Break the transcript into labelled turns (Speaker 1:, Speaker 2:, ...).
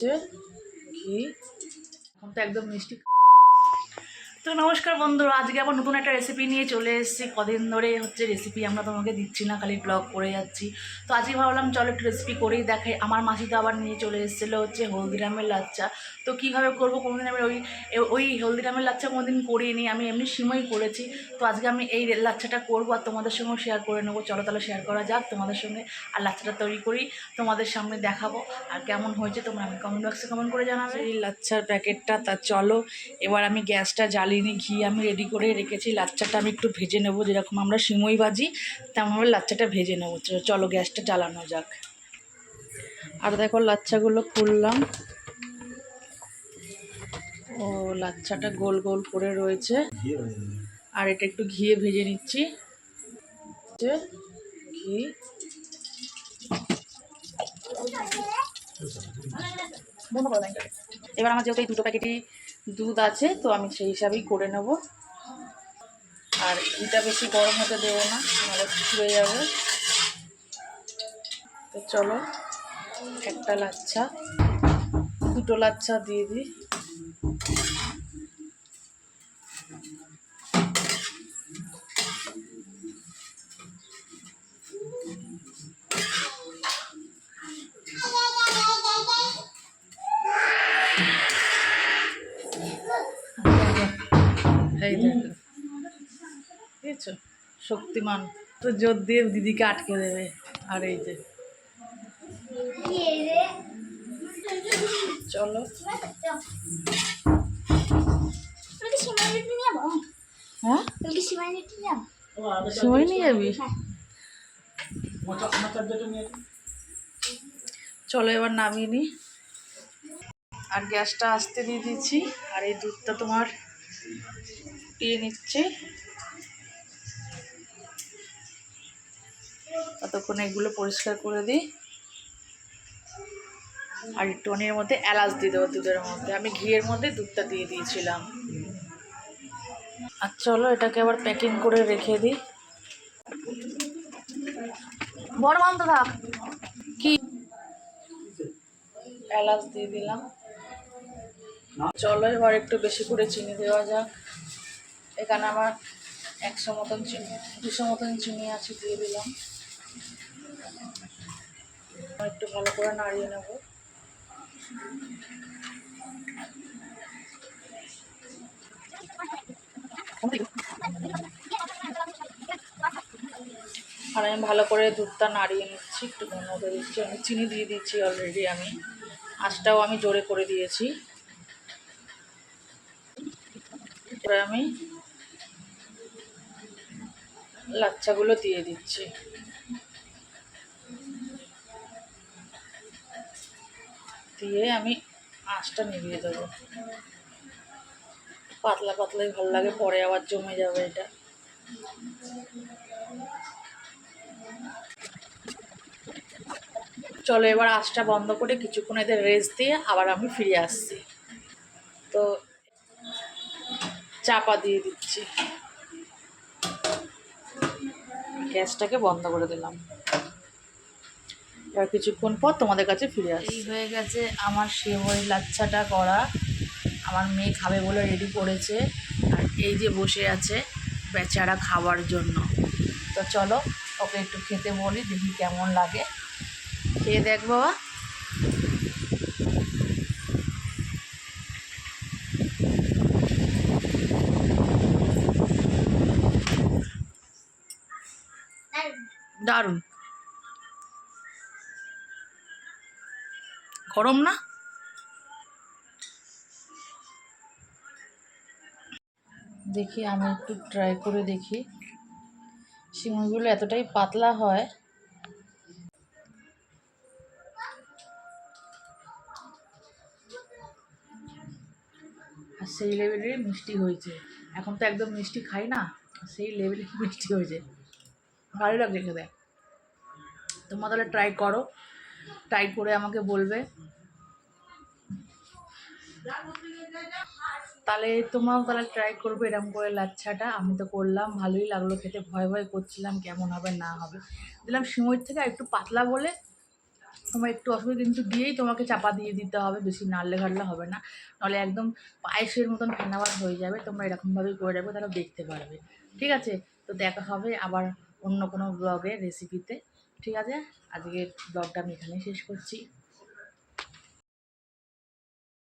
Speaker 1: ঘি এখন তো একদম মিষ্টি। তো নমস্কার বন্ধুরা, আজকে আবার নতুন একটা রেসিপি নিয়ে চলে এসেছি। কদিন ধরে হচ্ছে রেসিপি আমরা তোমাকে দিচ্ছি না, খালি ব্লগ করে যাচ্ছি। তো আজকে ভাবলাম চলো একটু রেসিপি করেই দেখাই। আমার মাসি তো আবার নিয়ে চলে এসেছিলো হচ্ছে হলদিরামের লাচ্চা। তো কীভাবে করবো, কোনোদিন আমি ওই হলদিরামের লাচ্চা কোনোদিন করিনি, আমি এমনি সিমই করেছি। তো আজকে আমি এই লাচ্চাটা করবো আর তোমাদের সঙ্গেও শেয়ার করে নেবো। চলো তাহলে শেয়ার করা যাক তোমাদের সঙ্গে। আর লাচ্চাটা তৈরি করি, তোমাদের সামনে দেখাবো। আর কেমন হয়েছে তোমরা আমি কমেন্ট বক্সে কমেন্ট করে জানাবে। এই লাচ্চার প্যাকেটটা, তা চলো এবার আমি গ্যাসটা জ্বালিয়ে ঘি আমি রেডি করে রেখেছি। লাচ্চাটা আমি একটু ভেজে নেব, যেরকম আমরা সিমই ভাজি তেমনভাবে লাচ্চাটা ভেজে নেবো। চলো গ্যাসটা জ্বালানো যাক। আর দেখো লাচ্চাগুলো খুললাম, ও লাচ্চাটা গোল গোল করে রয়েছে। আর এটা একটু ঘিয়ে ভেজে নিচ্ছি। ঘি এবার আমার যেহেতু এই দুটো প্যাকেটই দুধ আছে, তো আমি সেই হিসাবেই করে নেব। আর ঘিটা বেশি গরম হতে দেবো না, নাহলে পুড়ে যাবে। তো চলো একটা লাচ্ছা, দুটো লাচ্ছা দিয়ে দিই। এই দেখো, বুঝেছো, শক্তিমান তো জোর দিয়ে দিদিকে আটকে দেবে। আর এই যে চলো, হ্যাঁ সময় নিয়ে যাবি। চলো এবার নামিয়ে নি। আর গ্যাসটা আস্তে দিয়ে দিচ্ছি। আর এই দুধটা তোমার দিয়ে নিচ্ছি। ততক্ষণে এগুলো পরিষ্কার করে দিই। আর একটু এর মধ্যে এলাচ দিয়ে দেবো দুধের মধ্যে। আমি ঘিয়ের মধ্যে দুধটা দিয়ে দিয়েছিলাম। আর চলো এটাকে আবার প্যাকিং করে রেখে দিই। বড় মানতে থাক। কি এলাচ দিয়ে দিলাম। চলো এবার একটু বেশি করে চিনি দেওয়া যাক। এখানে আমার 100 মতন চিনি, 200 মতন চিনি আছে, দিয়ে দিলাম। একটু ভালো করে নাড়িয়ে নেব। আর আমি ভালো করে দুধটা নাড়িয়ে নিচ্ছি, একটু ঘন করে দিচ্ছি। আমি চিনি দিয়ে দিচ্ছি অলরেডি, আমি আঁচটাও আমি জোরে করে দিয়েছি। এবার আমি লাচ্চাগুলো দিয়ে দিচ্ছি। দিয়ে আমি আঁচটা নিভিয়ে দেবো। পাতলা পাতলাই ভালো লাগে, পরে আবার জমে যাবে এটা। চলো এবার আঁচটা বন্ধ করে কিছুক্ষণ এদের রেস্ট দিয়ে আবার আমি ফিরে আসছি। তো চাপা দিয়ে দিচ্ছি, গ্যাসটাকে বন্ধ করে দিলাম। এবার কিছুক্ষণ পর তোমাদের কাছে ফিরে আসছি। এই হয়ে গেছে আমার সেমাই লাচ্ছাটা করা। আমার মেয়ে খাবে বলে রেডি করেছে। আর এই যে বসে আছে বেচারা খাওয়ার জন্য। তো চলো ওকে একটু খেতে বলি, দেখি কেমন লাগে। খেয়ে দেখ বাবা। দারুণ, গরম না? দেখি আমি একটু ট্রাই করে দেখি। সিমইগুলো এতটাই পাতলা হয়, আর সেই লেভেলেরই মিষ্টি হয়েছে। এখন তো একদম মিষ্টি খাই না, সেই লেভেলের মিষ্টি হয়েছে, ভালো লাগছে খেতে। তোমরা তাহলে ট্রাই করো, ট্রাই করে আমাকে বলবে। তাহলে তোমরাও তাহলে ট্রাই করবে এরকম করে লাচ্ছাটা। আমি তো করলাম, ভালোই লাগলো খেতে। ভয় ভয় করছিলাম কেমন হবে না হবে, দিলাম সিমইর থেকে একটু পাতলা বলে তোমার একটু অসুবিধা কিন্তু দিয়েই তোমাকে চাপা দিয়ে দিতে হবে, বেশি নাড়লে ঘাড়লে হবে না, নাহলে একদম পায়েসের মতন ফেনাবার হয়ে যাবে। তোমরা এরকমভাবেই করে রাখবে, তাহলে দেখতে পারবে। ঠিক আছে, তো দেখা হবে আবার অন্য কোনো ব্লগে রেসিপিতে। ঠিক আছে, আজকের ব্লগটা আমি এখানেই শেষ করছি।